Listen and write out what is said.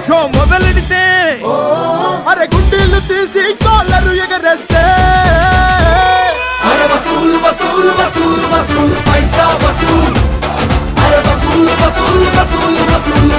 show మొదలెడితే అరే గుండీలు తీసి కాలరు ఎగరేస్తే అరే వసూలు వసూలు వసూలు వసూలు పైసా వసూలు అరే వసూలు వసూలు వసూలు వసూలు